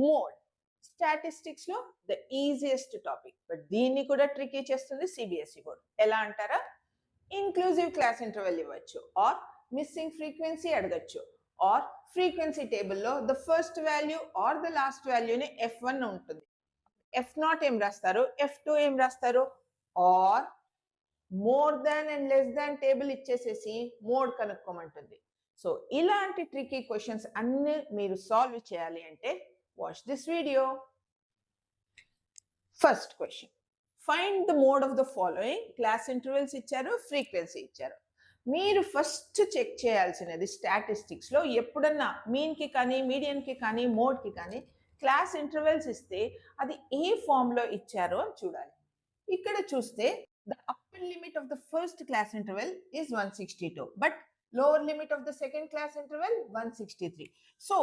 Mode statistics లో the easiest topic, but దీన్ని కూడా ట్రికీ చేస్తుంది సిబిఎస్ఈ బోర్డ్. ఎలా అంటారా? ఇంక్లూజివ్ క్లాస్ ఇంటర్వెల్ ఇవ్వచ్చు, ఆర్ మిస్సింగ్ ఫ్రీక్వెన్సీ అడగచ్చు, ఆర్ ఫ్రీక్వెన్సీ టేబుల్లో the first value or the last వాల్యూని F1 ఉంటుంది, F0 ఏం రాస్తారు, F2 ఏం రాస్తారు, or more than and less than table ఇచ్చేసేసి మోడ్ కనుక్కోమంటుంది. సో ఇలాంటి ట్రికీ క్వశ్చన్స్ అన్ని మీరు సాల్వ్ చేయాలి అంటే watch this video. First question, find the mode of the following. Class intervals ఇచ్చారు, ఫ్రీక్వెన్సీ ఇచ్చారు. మీరు ఫస్ట్ చెక్ చేయాల్సినది స్టాటిస్టిక్స్ లో ఎప్పుడన్నా మీన్ కి కానీ మీడియన్ కి కానీ మోడ్ కి కానీ క్లాస్ ఇంటర్వెల్స్ ఇస్తే అది ఏ ఫామ్ లో ఇచ్చారో అని చూడాలి. ఇక్కడ చూస్తే the upper limit of the first class interval is 162, but lower limit of the second class interval 163. So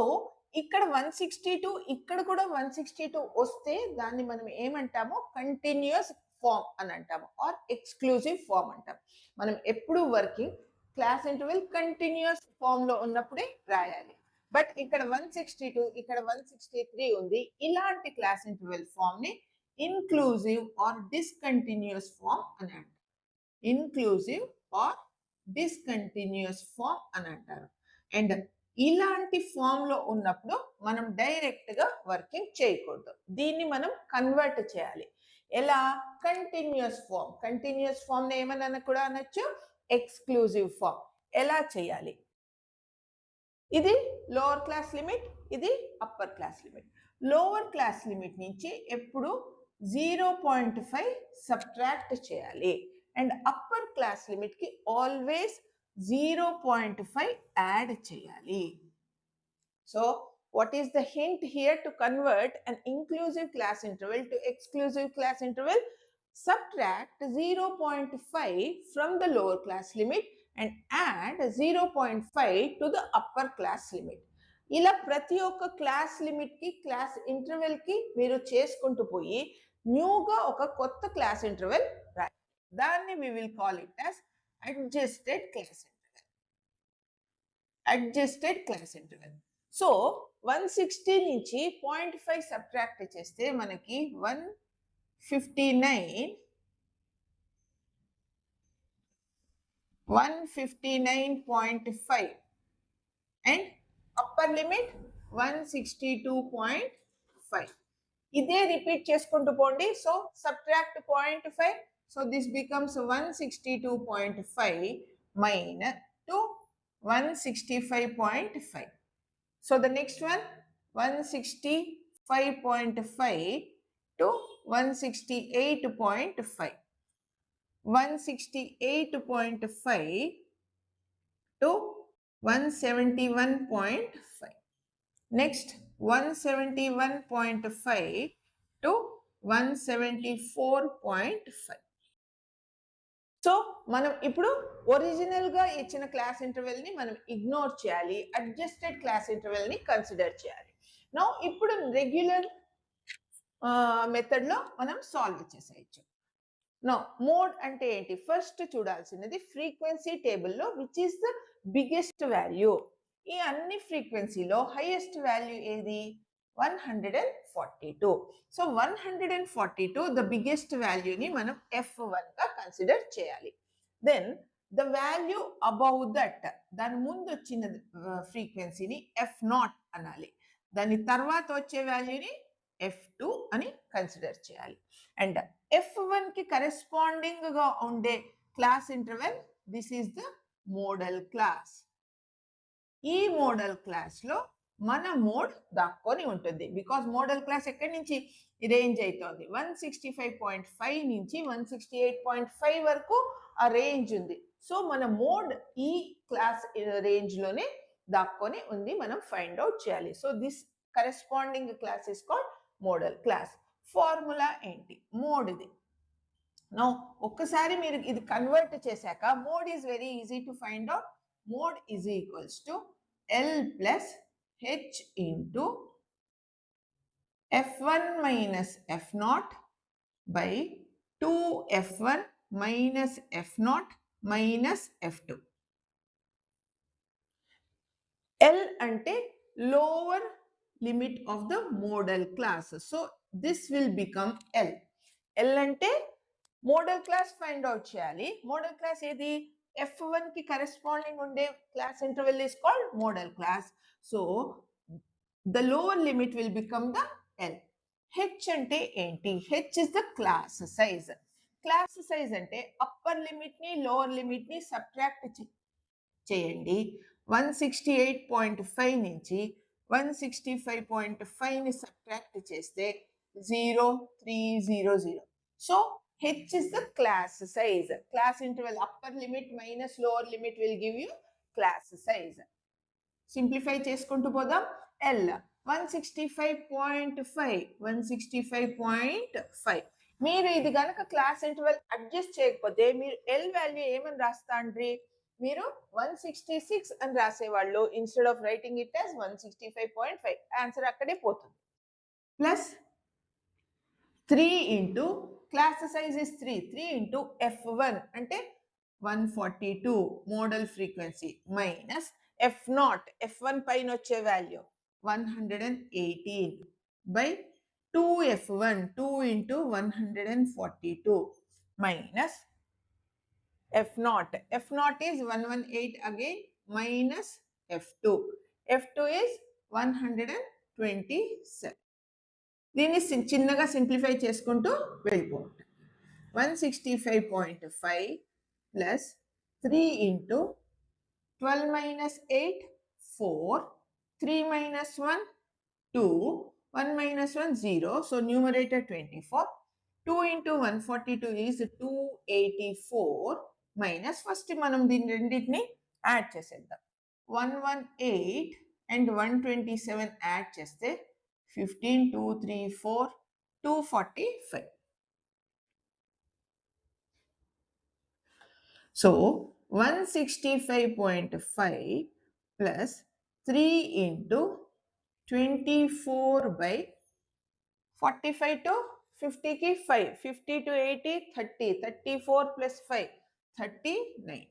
ఇక్కడ 162, ఇక్కడ కూడా 162 వస్తే దాన్ని మనం ఏమంటామో కంటిన్యూస్ ఫామ్ అని అంటాము, ఆర్ ఎక్స్క్లూజివ్ ఫామ్ అంటాం. మనం ఎప్పుడు working class interval continuous form లో ఉన్నప్పుడే రాయాలి. బట్ ఇక్కడ 162, ఇక్కడ 163 ఉంది. ఇలాంటి క్లాస్ ఇంటర్వెల్ ఫామ్ ని inclusive or discontinuous form అని అంటారు. inclusive or discontinuous form అని అంటారు. అండ్ ఇలాంటి ఫామ్ లో ఉన్నప్పుడు మనం డైరెక్ట్ గా వర్కింగ్ చేయకూడదు, దీన్ని మనం కన్వర్ట్ చేయాలి. ఎలా? Continuous form. కంటిన్యూస్ ఫామ్ ని ఏమన్నా కూడా అనొచ్చు ఎక్స్క్లూజివ్ ఫామ్. ఎలా చేయాలి? ఇది లోవర్ క్లాస్ లిమిట్, ఇది upper class limit. Lower class limit నుంచి ఎప్పుడు 0.5 సబ్ట్రాక్ట్ చేయాలి, అండ్ అప్పర్ క్లాస్ లిమిట్ కి ఆల్వేస్ 0.5 యాడ్ చేయాలి. So what is the hint here to convert an inclusive class interval to exclusive class interval? Subtract 0.5 from the lower class limit and add 0.5 to the upper class limit. ఇలా ప్రతి ఒక్క class limit కి class interval కి మీరు చేసుకుంటూ పోయి న్యూగా ఒక కొత్త క్లాస్ ఇంటర్వెల్ రాయాలి. దాన్ని we will call it as adjusted class interval. adjusted class interval. So 160 నుంచి 0.5 సబ్ట్రాక్ట్ చేస్తే మనకి 159.5 అండ్ అప్పర్ లిమిట్ 162.5. ఇదే రిపీట్ చేసుకుంటూ పోండి. So subtract 0.5, so this becomes 162.5 minus to 165.5. So the next one 165.5 to 168.5. 168.5 to 171.5. Next 171.5 to 174.5. So మనం ఇప్పుడు original గా ఇచ్చిన క్లాస్ ఇంటర్వెల్ ని మనం ఇగ్నోర్ చేయాలి, అడ్జస్టెడ్ క్లాస్ ఇంటర్వెల్ ని కన్సిడర్ చేయాలి. నౌ ఇప్పుడు రెగ్యులర్ మెథడ్ లో మనం సాల్వ్ చేసేయచ్చు. నో మోడ్ అంటే ఏంటి? ఫస్ట్ చూడాల్సినది ఫ్రీక్వెన్సీ టేబుల్లో which is the biggest value. ఈ అన్ని ఫ్రీక్వెన్సీలో హైయెస్ట్ వాల్యూ ఏది? 142. సో 142 ద బిగ్గెస్ట్ వాల్యూని మనం F1 గా కన్సిడర్ చేయాలి. Then the value above that, దాని ముందు వచ్చిన ఫ్రీక్వెన్సీని F0 అనాలి. దాని తర్వాత వచ్చే వాల్యూని F2 అని కన్సిడర్ చేయాలి. అండ్ F1 కి కరెస్పాండింగ్ గా ఉండే class interval, this is the modal class. ఈ మోడల్ క్లాస్ లో మన మోడ్ దాక్కొని ఉంటుంది. బికాస్ మోడల్ క్లాస్ ఎక్కడి నుంచి రేంజ్ అవుతుంది? 165.5 నుంచి 168.5 వరకు ఆ రేంజ్ ఉంది. సో మన మోడ్ ఈ క్లాస్ రేంజ్ లోనే దాక్కొని ఉంది, మనం ఫైండ్ అవుట్ చేయాలి. So this corresponding class is called modal class. Formula ఏంటి? మోడ్ ఇది. నో ఒక్కసారి మీరు ఇది కన్వర్ట్ చేశాక mode is very easy to find out. Mode is equals to L plus H into F1 minus F0 by 2F1 minus F0 minus F2. L అంటే lower limit of the modal class. So this will become L. L ante modal class find out cheyali. Modal class edi F1 ki corresponding unde class interval is called modal class. So the lower limit will become the L. H ante enti? H is the class size. Class size ante upper limit ni lower limit ni subtract చేయండి. 168.5 నుంచి 165.5ని subtract చేస్తే 0300. So H is the class size. Class interval upper limit minus lower limit will give you class size. Simplify చేసుకుంటూ పోదాం. L 165.5 మీరు ఇది గనక class interval adjust చేయకపోతే మీరు L వాల్యూ ఏమని రాస్తాండ్రి? మీరు 166 అని రాసేవాళ్ళు. Instead of writing it as 165.5 answer అక్కడే పోతుంది. Plus 3 into class size is 3 into F1 అంటే 142 model frequency minus F0 F1 పైన వచ్చే value 118 by 2F1 2 into 142 minus F0. F0 is 118 again minus F2. F2 is 127. దీన్ని చిన్నగా simplify చేసుకుంటూ వెళ్ళిపోండి. 165.5 plus 3 into 12 minus 8 4 3 minus 1 2 1 minus 1 0. So numerator 24. 2 into 142 is 284 minus first మనం దీని రెండింటిని యాడ్ చేసేద్దాం. 118 and 127 యాడ్ చేస్తే 15 2 3 4 245. So 165.5 plus 3 into 24 by 45 to 50 ki 5, 50 to 80 30, 34 plus 5 39.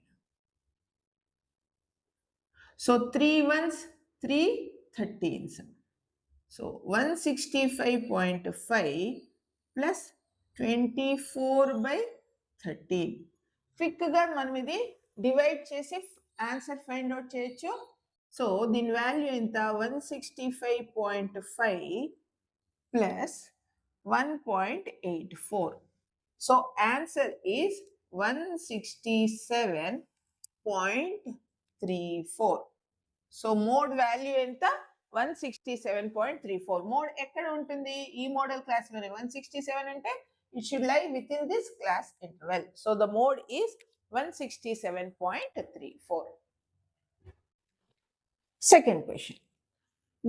So 3 ones 3 13s. So 165.5 plus 24 by 13. క్విక్గా మనం ఇది డివైడ్ చేసి ఆన్సర్ ఫైండ్ అవుట్ చేయొచ్చు. సో దీని వాల్యూ ఎంత? 165.5 plus 1.84. So answer is 167.34. So mode value ఎంత? 167.34. మోడ్ ఎక్కడ ఉంటుంది? ఈ మోడల్ క్లాస్లోనే. 167 అంటే it should lie within this class interval. So the mode is 167.34. Second question.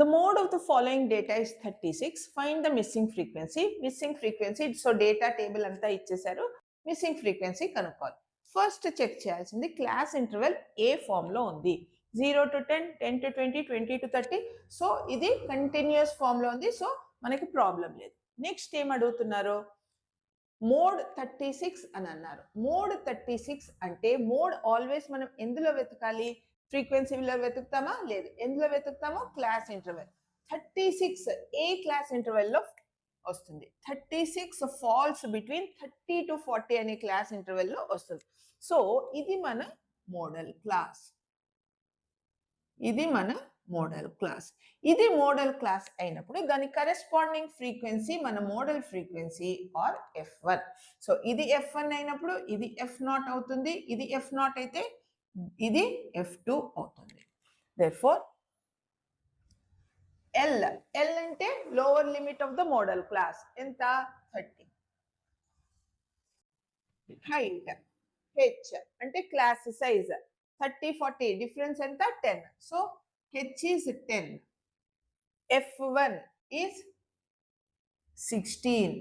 The mode of the following data is 36. Find the missing frequency. Missing frequency. So data table anta ichesaru. Missing frequency kanukkoli. First check cheyalsindi class interval A form lo undi. 0 to 10, 10 to 20, 20 to 30. So ఇది continuous form లో ఉంది. So మనకి problem లేదు. Next ఏం అడుగుతున్నారు? Mode 36 అని అన్నారు. Mode 36 అంటే మోడ్ ఆల్వేస్ మనం ఎందులో వెతకాలి? ఫ్రీక్వెన్సీలో వెతుకుతామా? లేదు. ఎందులో వెతుకుతామో? Class interval. 36 ఏ క్లాస్ ఇంటర్వెల్లో వస్తుంది? 36 ఫాల్స్ బిట్వీన్ 30 to 40 అనే క్లాస్ ఇంటర్వెల్లో వస్తుంది. సో ఇది మన మోడల్ క్లాస్. ఇది మన మోడల్ క్లాస్. ఇది మోడల్ క్లాస్ అయినప్పుడు దాని కరెస్పాండింగ్ ఫ్రీక్వెన్సీ మన model frequency or F1. So ఇది F1 అయినప్పుడు ఇది F0 అవుతుంది. ఇది F0 అయితే ఇది F2 అవుతుంది. Therefore L అంటే lower limit of the modal class ఎంత? 30. హైట్ H అంటే క్లాస్ సైజ్ 30 40 డిఫరెన్స్ ఎంత? 10. So H is 10. F1 is 16.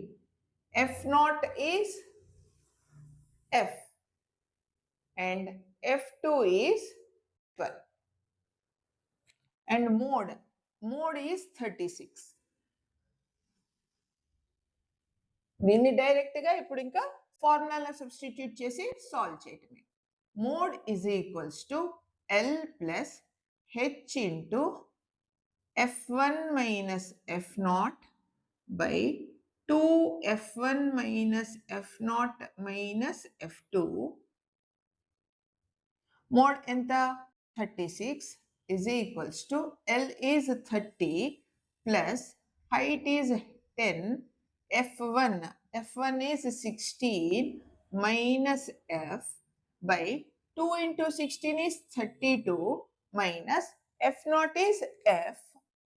F0 is F. And F2 is 12. And mode is 36. దీన్ని డైరెక్ట్గా ఇప్పుడు ఇంకా ఫార్ములా సబ్స్టిట్యూట్ చేసి సాల్వ్ చేయటమే. Mode is equals to L plus H into f1 minus f0 by 2 f1 minus f0 minus f2 mod enta 36 is equals to L is 30 plus height is 10, f1 is 16 minus f by 2 into 16 is 32 minus f0 is f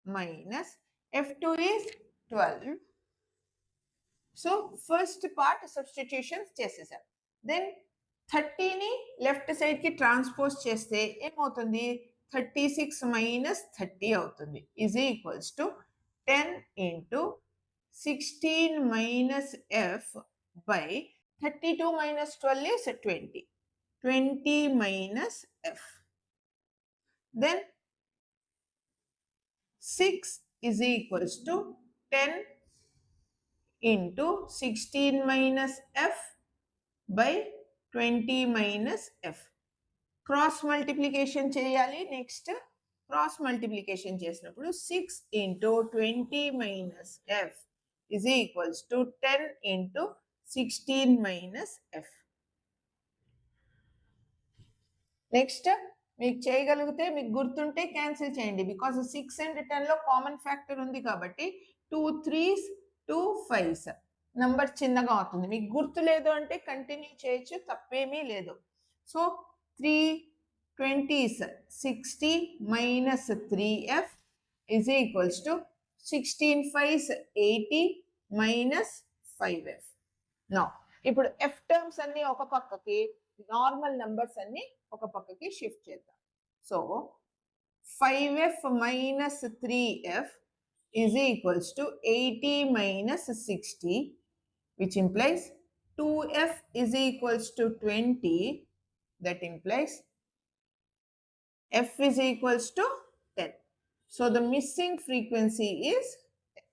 minus f2 is 12. So first part substitutions చేసేసాం. Then 30ని left side కి transpose చేస్తే ఏమవుతుంది 36 minus 30 అవుతుంది is equals to 10 into 16 minus F by 32 minus 12 is 20 minus f. Then 6 is equals to 10 into 16 minus f by 20 minus f. Cross multiplication cheyali. Next cross multiplication చేసినప్పుడు 6 into 20 minus f is equals to 10 into 16 minus f. Next మీకు చేయగలిగితే మీకు గుర్తుంటే cancel చేయండి because 6 and 10లో common factor ఉంది కాబట్టి 2 3s 2 5s number చిన్నగా అవుతుంది. మీకు గుర్తు లేదు అంటే కంటిన్యూ చేయొచ్చు, తప్పేమీ లేదు. So 3 20s 60 minus 3f is equals to 16 5s 80 minus 5f. Now ఇప్పుడు f టర్మ్స్ అన్ని ఒక పక్కకి, నార్మల్ నంబర్స్ అన్ని ఒక పక్కకి షిఫ్ట్ చేద్దాం. So 5f minus 3f is equals to 80 minus 60, which implies 2f is equals to 20. That implies f is equals to 10. So the missing frequency is 10.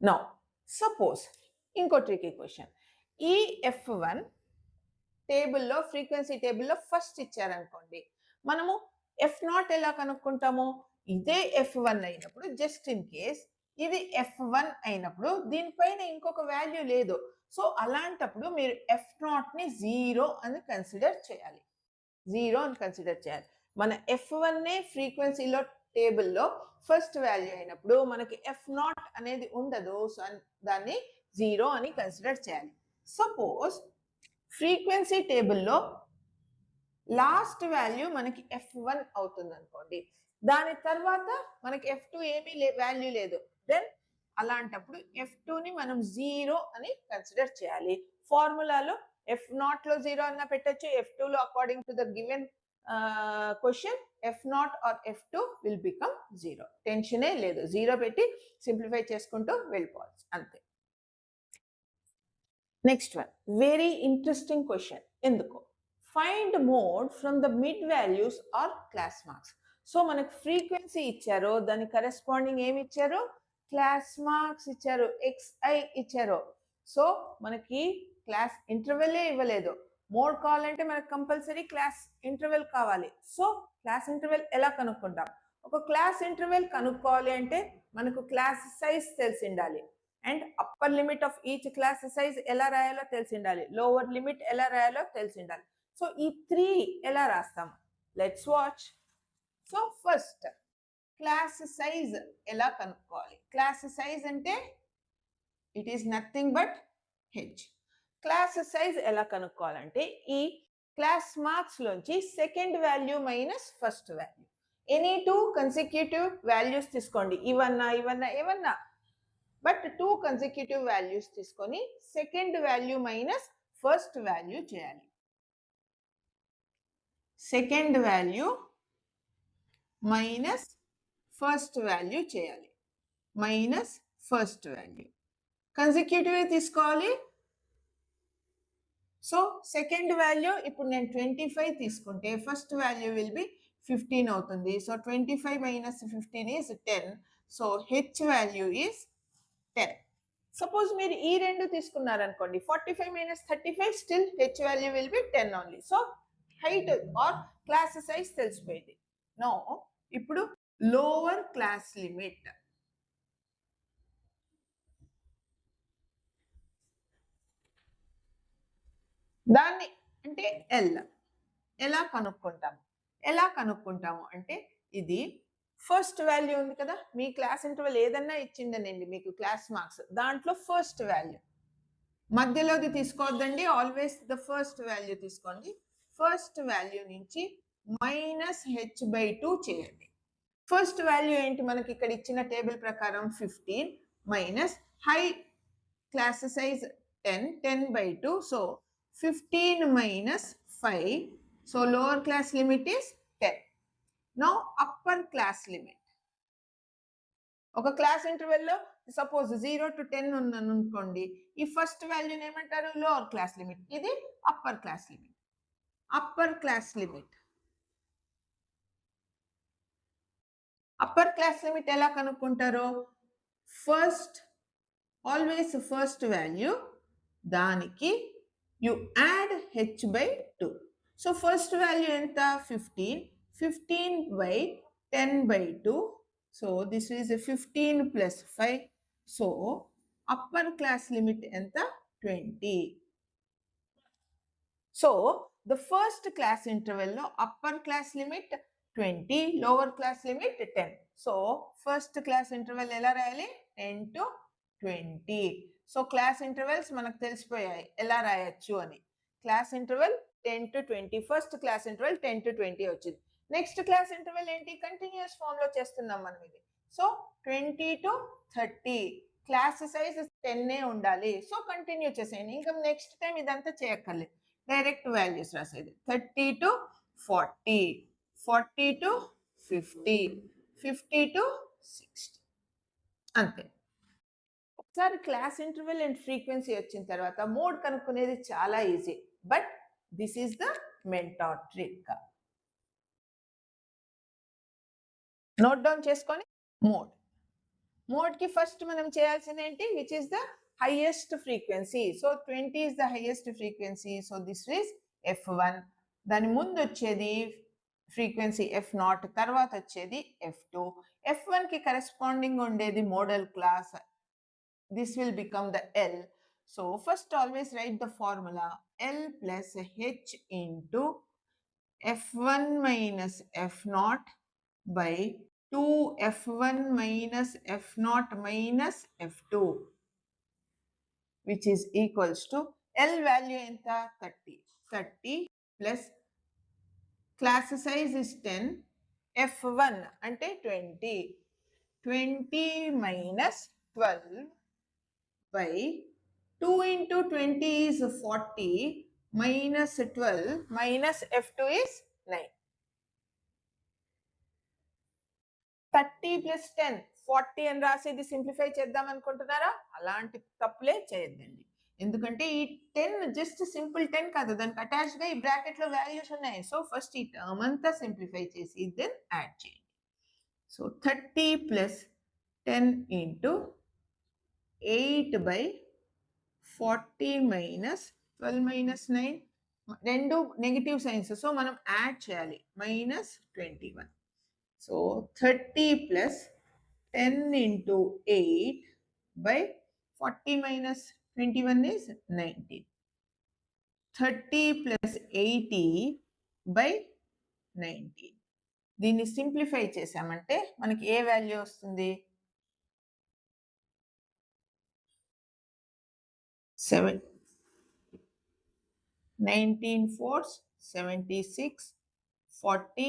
Now suppose ఇంకో tricky question, ఈ f1 టేబుల్లో frequency టేబుల్లో first ఇచ్చారనుకోండి, మనము f0 ఎలా కనుక్కుంటాము? ఇదే f1 అయినప్పుడు జస్ట్ ఇన్ కేస్ ఇది f1 అయినప్పుడు దీనిపైన ఇంకొక వాల్యూ లేదు. సో అలాంటప్పుడు మీరు f0ని 0 అని కన్సిడర్ చేయాలి. 0 అని కన్సిడర్ చేయాలి. మన f1నే ఫ్రీక్వెన్సీలో టేబుల్లో ఫస్ట్ వాల్యూ అయినప్పుడు మనకి f0 అనేది ఉండదు. సో దాన్ని 0 అని కన్సిడర్ చేయాలి. సపోజ్ ఫ్రీక్వెన్సీ టేబుల్లో లాస్ట్ వాల్యూ మనకి f1 అవుతుంది అనుకోండి, దాని తర్వాత మనకి f2 ఏమీ వాల్యూ లేదు. దెన్ అలాంటప్పుడు f2ని మనం 0 అని కన్సిడర్ చేయాలి. ఫార్ములాలో f0లో 0 అన్న పెట్టచ్చు, f2లో according to the given question f0 or f2 will become 0. టెన్షనే లేదు, 0 పెట్టి సింప్లిఫై చేసుకుంటూ వెళ్ళిపోవచ్చు అంతే. Next one, very interesting question. ఎందుకు? Find mode from the mid values or class marks. So మనకు ఫ్రీక్వెన్సీ ఇచ్చారు, దాని కరెస్పాండింగ్ ఏమి ఇచ్చారు? క్లాస్ మార్క్స్ ఇచ్చారు, xi ఇచ్చారు. సో మనకి క్లాస్ ఇంటర్వెల్ ఇవ్వలేదు. మోడ్ కావాలంటే మనకు కంపల్సరీ క్లాస్ ఇంటర్వెల్ కావాలి. సో క్లాస్ ఇంటర్వెల్ ఎలా కనుక్కుంటాం? ఒక క్లాస్ ఇంటర్వెల్ కనుక్కోవాలి అంటే మనకు క్లాస్ సైజ్ తెలిసి ఉండాలి, and upper limit of each class size ఎలా రాయాలో తెలిసి ఉండాలి, లోవర్ లిమిట్ ఎలా రాయాలో తెలిసి ఉండాలి. సో ఈ 3 ఎలా రాస్తాం? Let's watch. So first class size ఎలా కనుక్కోవాలి? క్లాస్ సైజ్ అంటే it is nothing but h. Class size ఎలా కనుక్కోవాలంటే ఈ క్లాస్ మార్క్స్ లోంచి second value minus first value, any 2 consecutive values తీసుకోండి, ఇవన్నా ఏమన్నా, బట్ 2 కన్సిక్యూటివ్ వాల్యూస్ తీసుకొని second value minus first value చేయాలి. Second value minus first value చేయాలి, మైనస్ ఫస్ట్ వాల్యూ. కన్సిక్యూటివ్ తీసుకోవాలి. సో సెకండ్ వాల్యూ ఇప్పుడు నేను 25 తీసుకుంటే ఫస్ట్ వాల్యూ విల్ బి 15 అవుతుంది. So 25 minus 15 is 10. So h value is 10. Suppose మీరు ఈ రెండు తీసుకున్నారనుకోండి, 45 minus 35, still h value will be 10 only. So height or class size తెలిసిపోయింది. నో ఇప్పుడు లోవర్ క్లాస్ లిమిట్ దాన్ని అంటే ఎల్ ఎలా కనుక్కుంటాము అంటే ఇది ఫస్ట్ వాల్యూ ఉంది కదా, మీ క్లాస్ ఇంటర్వెల్ ఏదన్నా ఇచ్చిండనండి మీకు క్లాస్ మార్క్స్, దాంట్లో ఫస్ట్ వాల్యూ మధ్యలోది తీసుకోవద్దండి, ఆల్వేస్ ద ఫస్ట్ వాల్యూ తీసుకోండి. ఫస్ట్ వాల్యూ నుంచి -h/2 చేయండి. ఫస్ట్ వాల్యూ ఏంటి మనకి ఇక్కడ ఇచ్చిన టేబుల్ ప్రకారం 15 minus high class size 10/2, so 15 minus 5, so lower class limit is 10. Now upper class limit. ఒక క్లాస్ ఇంటర్వెల్లో సపోజ్ 0 to 10 ఉన్నాను అనుకోండి, ఈ ఫస్ట్ వాల్యూని ఏమంటారు లోవర్ క్లాస్ లిమిట్, ఇది upper class limit. Upper class limit ఎలా కనుక్కుంటారో, ఫస్ట్ ఆల్వేస్ ఫస్ట్ వాల్యూ దానికి you add h/2. So first value enta 15/10/2, so this is 15 plus 5, so upper class limit enta 20. So the first class interval lo upper class limit 20, lower class limit 10. So first class interval ela rayali 10 to 20. So class intervals మనకు తెలిసిపోయాయి ఎలా రాయొచ్చు అని. Class interval 10 to 20, first class interval 10 to 20 వచ్చింది. Next class interval ఏంటి, continuous form లో చేస్తున్నాం మనం ఇది. సో 20 to 30, క్లాస్ సైజ్ 10 ఉండాలి. సో కంటిన్యూ చేసేయండి, ఇంకా నెక్స్ట్ టైం ఇదంతా చేయక్కర్లేదు, డైరెక్ట్ వాల్యూస్ రాసేది. 30 to 40, 40 to 50, 50 to 60, అంతే. ఒకసారి క్లాస్ ఇంటర్వెల్ అండ్ ఫ్రీక్వెన్సీ వచ్చిన తర్వాత మోడ్ కనుక్కునేది చాలా easy, but this is the mentor trick. Note down చేసుకొని మోడ్ కి ఫస్ట్ మనం చేయాల్సింది ఏంటి, which is the highest frequency. So 20 is the highest frequency, so this is F1. దాని ముందు వచ్చేది ఫ్రీక్వెన్సీ F0, తర్వాత వచ్చేది F2. F1 కి కరెస్పాండింగ్ ఉండేది modal class, this will become the L. So first always write the formula L plus H into F1 minus F0 by 2F1 minus F0 minus F2, which is equals to L value enta 30 plus class size is 10, F1 ante 20 minus 12 by 2 into 20 is 40 minus 12 minus F2 is 9. 30 plus 10, 40 అని రాసేది simplify చేద్దాం అనుకుంటున్నారా, అలాంటి తప్పులే చేయొద్దండి. ఎందుకంటే ఈ 10 just simple 10 కాదు, దానికి అటాచ్డ్ గా ఈ బ్రాకెట్ లో వాల్యూస్ ఉన్నాయి. సో ఫస్ట్ ఈ టర్మ్ అంతా సింప్లిఫై చేసి దెన్ యాడ్ చేయండి. So 30 plus 10 into 8 by 40 minus 12 minus 9, రెండు నెగటివ్ సైన్స్, సో మనం యాడ్ చేయాలి, -21. So 30 plus 10 into 8 by 40 minus 21 is 19. 30 plus 80 by 19. దీన్ని సింప్లిఫై చేసామంటే మనకి ఏ వాల్యూ వస్తుంది, 19 4s 76, 40,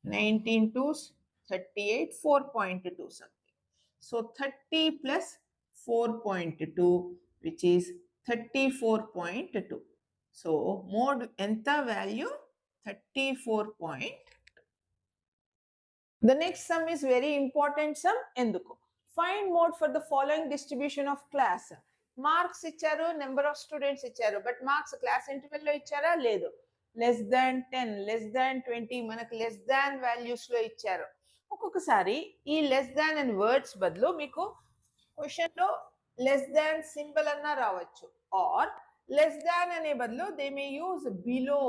19 2s 38, 4.2 something. So 30 plus 4.2, which is 34.2. So mode enta value 34. The next sum is very important sum. Enduko find mode for the following distribution of class. Marks ఇచ్చారు, number of students ఇచ్చారు, but marks class ఇంటర్వెల్లో ఇచ్చారా లేదు, less than 10, less than 20, మనకు less than values లో ఇచ్చారు. ఒక్కొక్కసారి ఈ లెస్ దాన్ అండ్ వర్డ్స్ బదులు మీకు క్వశ్చన్ లో లెస్ దాన్ సింబల్ అన్నా రావచ్చు, ఆర్ లెస్ దాన్ అనే బదులు దే మే యూజ్ బిలో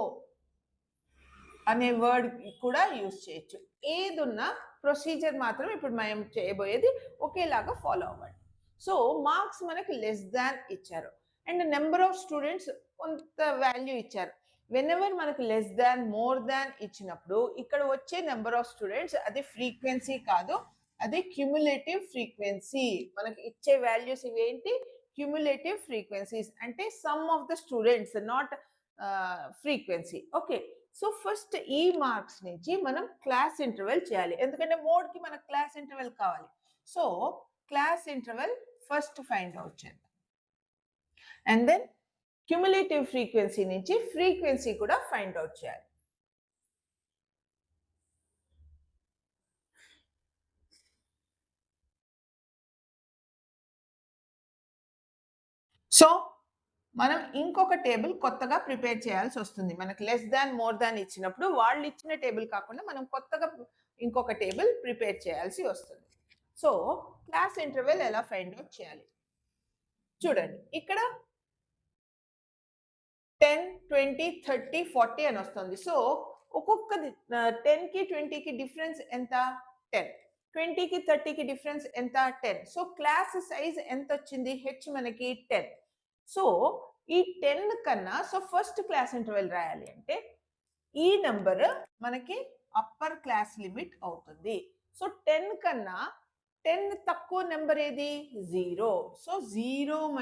అనే వర్డ్ కూడా యూజ్ చేయొచ్చు. ఏదున్నా ప్రొసీజర్ మాత్రం ఇప్పుడు మనం చేయబోయేది ఒకేలాగా ఫాలో అవ్వండి. సో మార్క్స్ మనకి లెస్ దాన్ ఇచ్చారు అండ్ నెంబర్ ఆఫ్ స్టూడెంట్స్ కొంత వాల్యూ ఇచ్చారు. వెనెవర్ మనకు లెస్ దాన్ మోర్ దాన్ ఇచ్చినప్పుడు ఇక్కడ వచ్చే నెంబర్ ఆఫ్ స్టూడెంట్స్ అది ఫ్రీక్వెన్సీ కాదు, అది క్యుములేటివ్ ఫ్రీక్వెన్సీ. మనకి ఇచ్చే వాల్యూస్ ఇవేంటి? క్యుములేటివ్ ఫ్రీక్వెన్సీస్ అంటే some of the students, not frequency. Okay, so first ఈ మార్క్స్ నుంచి మనం క్లాస్ ఇంటర్వెల్ చేయాలి, ఎందుకంటే మోడ్కి మనకు క్లాస్ ఇంటర్వెల్ కావాలి. So class interval first find out చేద్దాం అండ్ దెన్ క్యుములేటివ్ ఫ్రీక్వెన్సీ నుంచి ఫ్రీక్వెన్సీ కూడా ఫైండ్ అవుట్ చేయాలి. సో మనం ఇంకొక టేబుల్ కొత్తగా ప్రిపేర్ చేయాల్సి వస్తుంది. మనకు లెస్ దాన్ మోర్ దాన్ ఇచ్చినప్పుడు వాళ్ళు ఇచ్చిన టేబుల్ కాకుండా మనం కొత్తగా ఇంకొక టేబుల్ ప్రిపేర్ చేయాల్సి వస్తుంది. సో క్లాస్ ఇంటర్వెల్ ఎలా ఫైండ్ అవుట్ చేయాలి చూడండి. ఇక్కడ 10, 20, 30, 40 అని వస్తుంది. సో ఒక్కొక్కది 10కి 20కి డిఫరెన్స్ ఎంత? 10. 20కి 30కి డిఫరెన్స్ ఎంత? 10. సో క్లాస్ సైజ్ ఎంత వచ్చింది? హెచ్ మనకి 10. సో ఈ 10 కన్నా సో ఫస్ట్ క్లాస్ ఇంటర్వెల్ రాయాలి అంటే ఈ నెంబర్ మనకి అప్పర్ క్లాస్ లిమిట్ అవుతుంది. సో 10 కన్నా 10 తక్కువ నెంబర్ ఏది? 0. So 0 -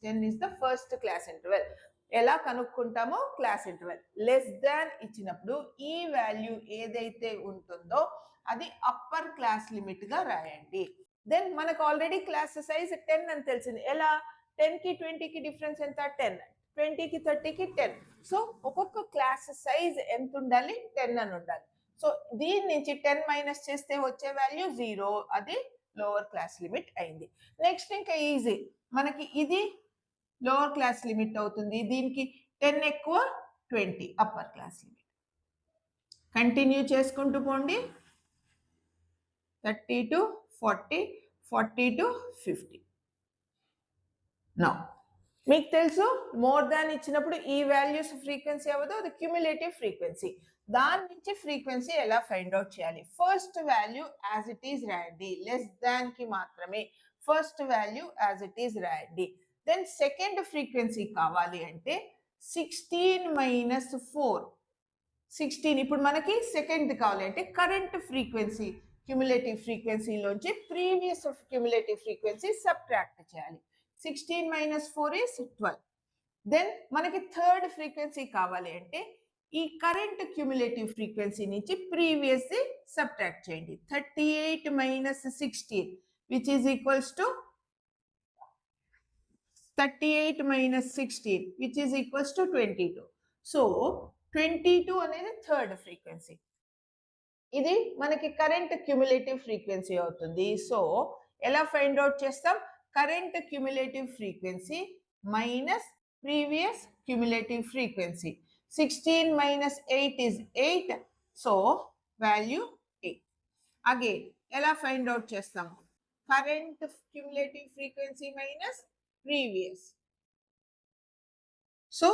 10 is the first class interval. ఎలా కనుక్కుంటామో క్లాస్ ఇంటర్వెల్ లెస్ దాన్ ఇచ్చినప్పుడు ఈ వాల్యూ ఏదైతే ఉంటుందో అది అప్పర్ క్లాస్ లిమిట్ గా రాయండి. దెన్ మనకు ఆల్రెడీ క్లాస్ సైజ్ 10 అని తెలిసింది. ఎలా? 10కి 20కి డిఫరెన్స్ ఎంత? 10. 20కి 30కి 10. సో ఒక్కొక్క క్లాస్ సైజ్ ఎంత ఉండాలి? 10 అని ఉండాలి. సో దీని నుంచి 10 మైనస్ చేస్తే వచ్చే వాల్యూ 0, అది లోవర్ క్లాస్ లిమిట్ అయింది. నెక్స్ట్ ఇంకా ఈజీ, మనకి ఇది లోవర్ క్లాస్ లిమిట్ అవుతుంది, దీనికి 10 ఎక్కువ 20 అప్పర్ క్లాస్ లిమిట్. కంటిన్యూ చేసుకుంటూ పోండి. 30 to 40, 40 to 50. నౌ మీకు తెలుసు మోర్ దాన్ ఇచ్చినప్పుడు ఈ వాల్యూస్ ఫ్రీక్వెన్సీ అవ్వదు, అది క్యుములేటివ్ ఫ్రీక్వెన్సీ. దాని నుంచి ఫ్రీక్వెన్సీ ఎలా ఫైండ్ అవుట్ చేయాలి? First value as it is రాయండి, లెస్ దాన్ కి మాత్రమే first value as it is రాయండి. దెన్ సెకండ్ ఫ్రీక్వెన్సీ కావాలి అంటే 16 - 4. 16 ఇప్పుడు మనకి సెకండ్ కావాలి అంటే కరెంట్ ఫ్రీక్వెన్సీ క్యుములేటివ్ ఫ్రీక్వెన్సీలోంచి ప్రీవియస్ క్యుములేటివ్ ఫ్రీక్వెన్సీ సబ్ట్రాక్ట్ చేయాలి. 16 - 4 is 12. దెన్ మనకి థర్డ్ ఫ్రీక్వెన్సీ కావాలి అంటే ఈ కరెంట్ క్యుములేటివ్ ఫ్రీక్వెన్సీ నుంచి ప్రీవియస్ సబ్ట్రాక్ట్ చేయండి. 38 - 16 which is equals to 38 - 16 which is equals to 22. So 22 అనేది థర్డ్ ఫ్రీక్వెన్సీ, ఇది మనకి కరెంట్ క్యుములేటివ్ ఫ్రీక్వెన్సీ అవుతుంది. సో ఎలా ఫైండ్ అవుట్ చేస్తాం? Current cumulative frequency minus previous cumulative frequency. 16 - 8 is 8. So value 8. Again ఎలా find out చేస్తాం? Current cumulative frequency minus previous. So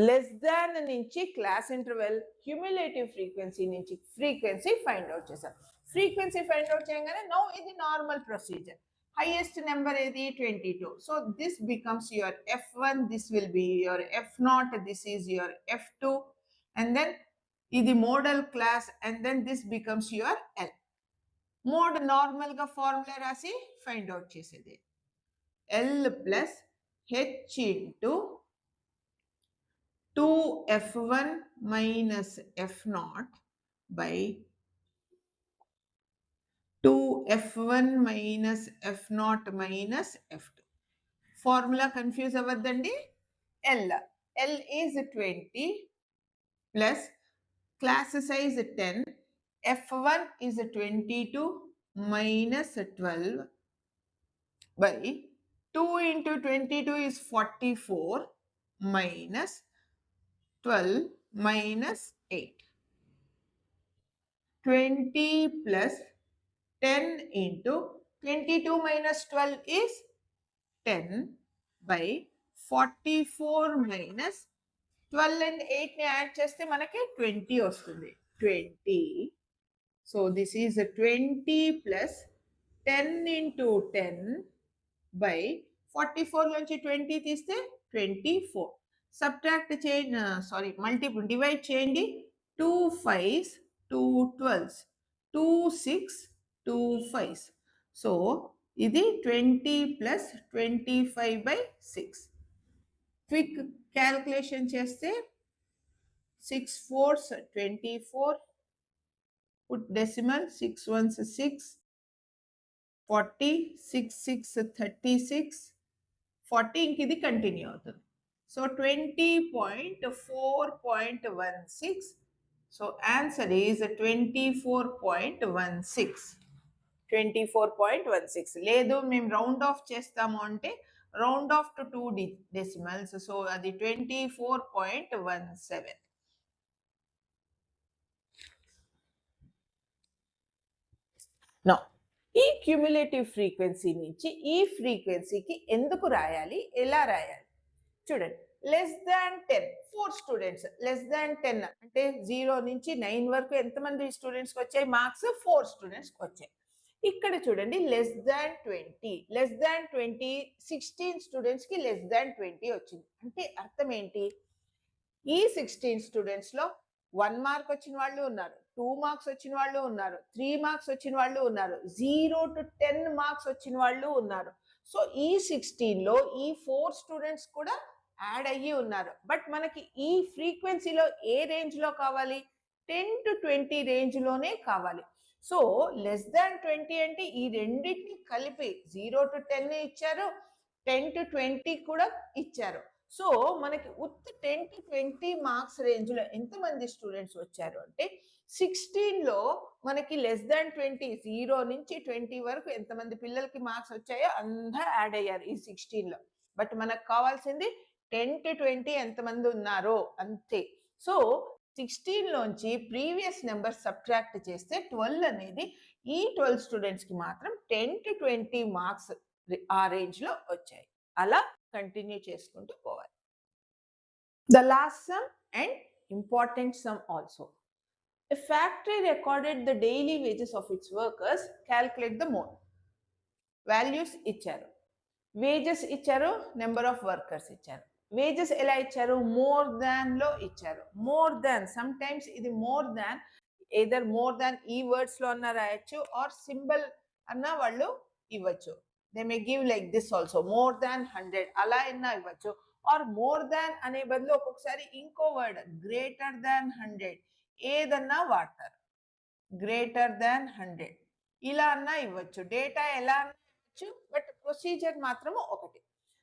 less than నుంచి class interval cumulative frequency నుంచి frequency find out చేసాం. Frequency find out చేయగానే no ఇది normal procedure. Highest number ఏది? 22. So this becomes your F1, this will be your F0, this is your F2 and then ఇది model class and then this becomes your L. Mode normal గా formula రాసి find out చేసేది L plus H into 2F1 minus F0 by 2F1 minus F0 minus F2. Formula confuse avvaddandi. L is 20 plus class size 10. F1 is 22 minus 12 by 2 into 22 is 44 minus 12 minus 8. 20 plus 10 into 22 minus 12 is 10 by 44 minus 12 and 8 ని add చేస్తే మనకి 20 వస్తుంది. 20. So this is 20 plus 10 into 10 by 44 నుంచి 20 తీస్తే 24. Subtract చేయండి, sorry multiple divide చేయండి. 2 5s 2 12s 2 6 2 5s. So ఇది 20 plus 25 by 6. Quick calculation చేస్తే 6 4s 24, put decimal, 6 1s 6, 40, 6 6 36, 40 ఇంక ఇది కంటిన్యూ అవుతుంది. సో 20.4.16. So answer is 24.16. 24.16. లేదు మేము రౌండ్ ఆఫ్ చేస్తాము అంటే round off to 2 decimals. So అది 24.17. నా ఈ క్యూములేటివ్ ఫ్రీక్వెన్సీ నుంచి ఈ ఫ్రీక్వెన్సీకి ఎందుకు రాయాలి, ఎలా రాయాలి చూడండి. Less than 10 4 students, less than 10 అంటే 0 నుంచి 9 వరకు ఎంతమంది స్టూడెంట్స్కి వచ్చాయి మార్క్స్? 4 స్టూడెంట్స్కి వచ్చాయి. ఇక్కడ చూడండి లెస్ దాన్ 20, లెస్ దాన్ 20 16 స్టూడెంట్స్కి లెస్ దాన్ 20 వచ్చింది. అంటే అర్థం ఏంటి? ఈ 16 స్టూడెంట్స్లో 1 మార్క్ వచ్చిన వాళ్ళు ఉన్నారు, 2 మార్క్స్ వచ్చిన వాళ్ళు ఉన్నారు, 3 మార్క్స్ వచ్చిన వాళ్ళు ఉన్నారు, 0 to 10 మార్క్స్ వచ్చిన వాళ్ళు ఉన్నారు. సో ఈ 16లో ఈ 4 స్టూడెంట్స్ కూడా యాడ్ అయ్యి ఉన్నారు. బట్ మనకి ఈ ఫ్రీక్వెన్సీలో ఏ రేంజ్లో కావాలి? 10 to 20 రేంజ్లోనే కావాలి. సో లెస్ దాన్ 20 అంటే ఈ రెండింటిని కలిపి 0 to 10 ఇచ్చారు, 10 to 20 కూడా ఇచ్చారు. సో మనకి ఉత్త 10 to 20 మార్క్స్ రేంజ్లో ఎంతమంది స్టూడెంట్స్ వచ్చారు అంటే 16లో మనకి లెస్ దాన్ 20 0 నుంచి 20 వరకు ఎంతమంది పిల్లలకి మార్క్స్ వచ్చాయో అందరూ యాడ్ అయ్యారు ఈ 16లో. బట్ మనకు కావాల్సింది 10 to 20 ఎంతమంది ఉన్నారో అంతే. సో 16లోంచి ప్రీవియస్ నెంబర్ సబ్ట్రాక్ట్ చేస్తే 12 అనేది ఈ 12 స్టూడెంట్స్కి మాత్రం 10 to 20 మార్క్స్ ఆ రేంజ్లో వచ్చాయి. అలా కంటిన్యూ చేసుకుంటూ పోవాలి. The last some and important some also. A factory recorded the daily wages of its workers. Calculate the mode. Values ఇచ్చారు, వేజెస్ ఇచ్చారు, నెంబర్ ఆఫ్ వర్కర్స్ ఇచ్చారు. వేజెస్ ఎలా ఇచ్చారు? మోర్ దాన్ లో ఇచ్చారు. మోర్ దాన్, సమ్ టైమ్స్ ఇది more than either more than ఈ words లో అన్నా రాయొచ్చు ఆర్ సింబల్ అన్నా వాళ్ళు ఇవ్వచ్చు. They may give like this also, more than 100 అలా అయినా ఇవ్వచ్చు. ఆర్ మోర్ దాన్ అనే బదులు ఒక్కొక్కసారి ఇంకో వర్డ్ గ్రేటర్ దాన్ 100 ఏదన్నా వాడతారు. గ్రేటర్ దాన్ 100 ఇలా అన్నా ఇవ్వచ్చు. డేటా ఎలా అన్నా ఇవ్వచ్చు, బట్ ప్రొసీజర్ మాత్రము ఒకటి.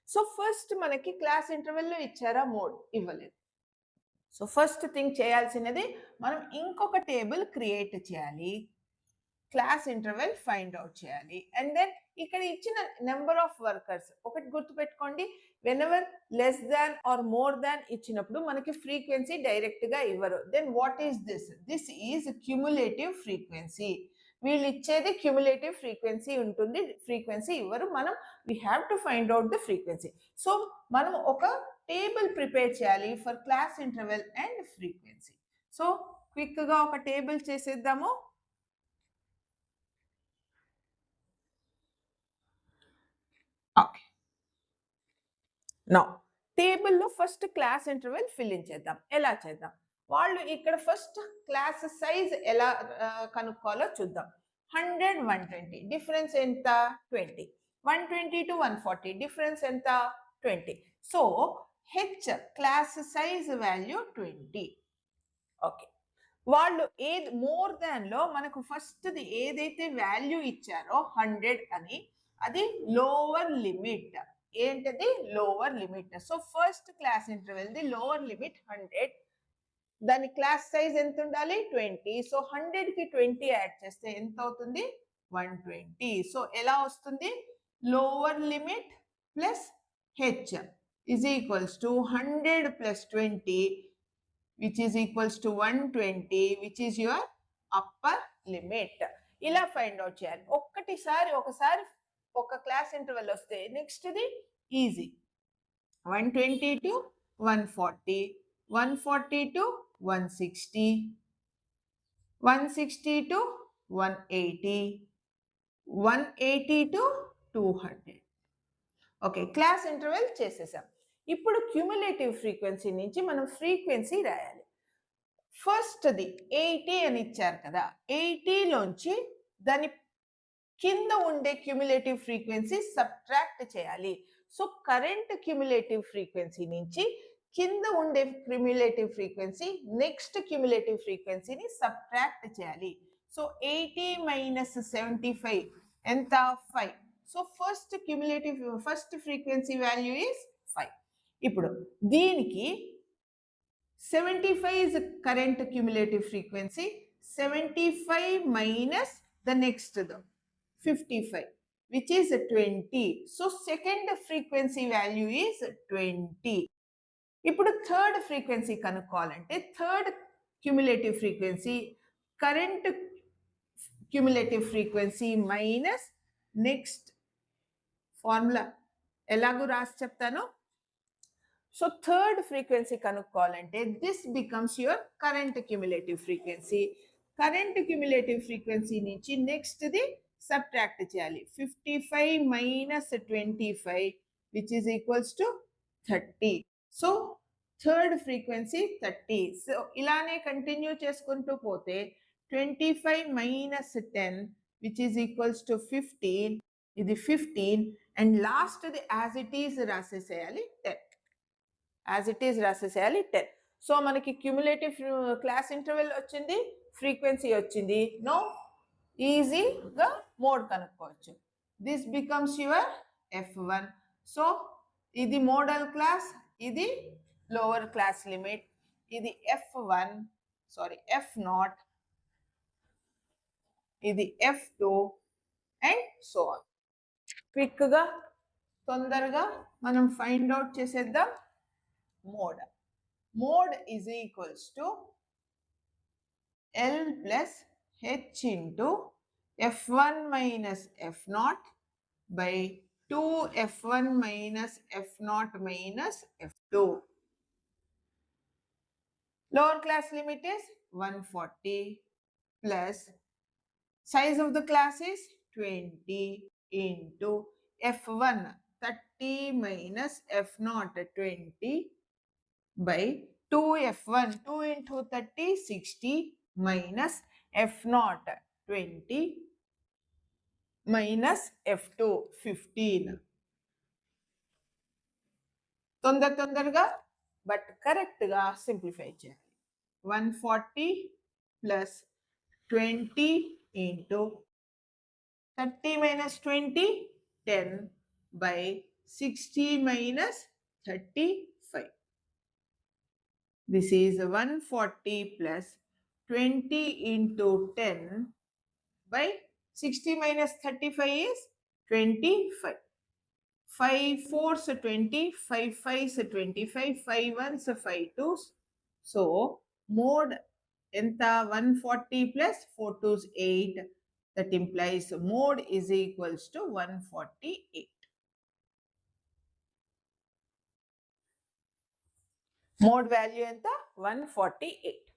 సో ఫస్ట్ మనకి క్లాస్ ఇంటర్వెల్లో ఇచ్చారా? మోడ్ ఇవ్వలేదు. సో ఫస్ట్ థింగ్ చేయాల్సినది మనం ఇంకొక టేబుల్ క్రియేట్ చేయాలి, క్లాస్ ఇంటర్వెల్ ఫైండ్ అవుట్ చేయాలి. అండ్ దెన్ ఇక్కడ ఇచ్చిన నెంబర్ ఆఫ్ వర్కర్స్ ఒకటి గుర్తుపెట్టుకోండి, whenever less than or more than ఇచ్చినప్పుడు మనకి ఫ్రీక్వెన్సీ డైరెక్ట్ గా ఇవ్వరు. Then what is this? This is cumulative frequency. వీళ్ళు ఇచ్చేది క్యుములేటివ్ ఫ్రీక్వెన్సీ ఉంటుంది, ఫ్రీక్వెన్సీ ఇవ్వరు. మనం we have to find out the frequency. So మనం ఒక టేబుల్ ప్రిపేర్ చేయాలి for class interval and frequency. So quick గా ఒక టేబుల్ చేసేద్దాము. ఓకే, నౌ టేబుల్లో first class interval fill in చేద్దాం. ఎలా చేద్దాం? వాళ్ళు ఇక్కడ ఫస్ట్ క్లాస్ సైజ్ ఎలా కనుక్కోవాలో చూద్దాం. 100 120 డిఫరెన్స్ ఎంత? 20. 120 to 140 డిఫరెన్స్ ఎంత? 20. So H class size value 20. Okay, వాళ్ళు ఏది మోర్ దాన్ లో మనకు ఫస్ట్ది ఏదైతే వాల్యూ ఇచ్చారో 100 అని, అది లోవర్ లిమిట్. ఏంటది? Lower limit. So first class interval the lower limit 100, దాని క్లాస్ సైజ్ ఎంత ఉండాలి? 20. సో 100కి 20 యాడ్ చేస్తే ఎంత అవుతుంది? 120. సో ఎలా వస్తుంది? Lower limit plus H is equals to 100 plus 20 which is equals to 120 which is your upper limit. ఇలా find out చేయాలి. ఒకసారి ఒక క్లాస్ ఇంటర్వెల్ వస్తే next the easy. 120 to 140 140 to 160, 160 to 180, 180 to 200. Okay, class interval చేసేసాం. ఇప్పుడు cumulative frequency నుంచి మనం frequency రాయాలి. ఫస్ట్ది 80 అని ఇచ్చారు కదా, 80లోంచి దాని కింద ఉండే క్యూములేటివ్ ఫ్రీక్వెన్సీ సబ్ట్రాక్ట్ చేయాలి. సో కరెంట్ క్యూములేటివ్ ఫ్రీక్వెన్సీ నుంచి కింద ఉండే క్యూములేటివ్ ఫ్రీక్వెన్సీ నెక్స్ట్ క్యూములేటివ్ ఫ్రీక్వెన్సీని సబ్ట్రాక్ట్ చేయాలి. సో 80 మైనస్ 75 ఎంత? 5. So first frequency value is 5. ఇప్పుడు దీనికి 75 is current cumulative frequency. 75 minus the next 55, which is 20. So second frequency value is 20. ఇప్పుడు థర్డ్ ఫ్రీక్వెన్సీ కనుక్కోవాలంటే third cumulative frequency current cumulative frequency minus next formula ఎలాగూ రాసి చెప్తాను. So third frequency కనుక్కోవాలంటే this becomes your current cumulative frequency. Current cumulative frequency నుంచి నెక్స్ట్ది subtract చేయాలి. 55 minus 25 which is equals to 30. So third frequency 30. So ఇలానే continue చేసుకుంటూ పోతే 25 minus 10 which is equals to 15. ఇది 15 అండ్ లాస్ట్ది యాజ్ ఇట్ ఈస్ రాసేసేయాలి 10. యాజ్ ఇట్ ఈస్ రాసేసేయాలి 10. సో మనకి క్యూములేటివ్ క్లాస్ ఇంటర్వెల్ వచ్చింది, ఫ్రీక్వెన్సీ వచ్చింది. నో ఈజీగా మోడ్ కనుక్కోవచ్చు. This becomes your F1. So ఇది మోడల్ క్లాస్, ఇది లోవర్ క్లాస్ లిమిట్, ఇది F1 F0, ఇది F2 అండ్ సో ఆన్. క్విక్గా తొందరగా మనం ఫైండ్ అవుట్ చేసేద్దాం. Mode is equals to L plus H into F1 minus F0 by 2 F1 minus F0 minus F2. Lower class limit is 140 plus size of the class is 20 into F1 30 minus F0 20 by 2F1, 2 into 30 60 minus F0 20 minus F2 15. తొందరగా but కరెక్ట్గా simplify చేయాలి. 140 plus 20 into 30 minus 20 10 by 60 minus 35. This is 140 plus 20 into 10 by 60 minus 35 is 25. 5 4s 20, 5 5s 25, 5 1s 5 2s. So mode enta 140 plus 4 2s 8. That implies mode is equals to 148. Mode value enta 148.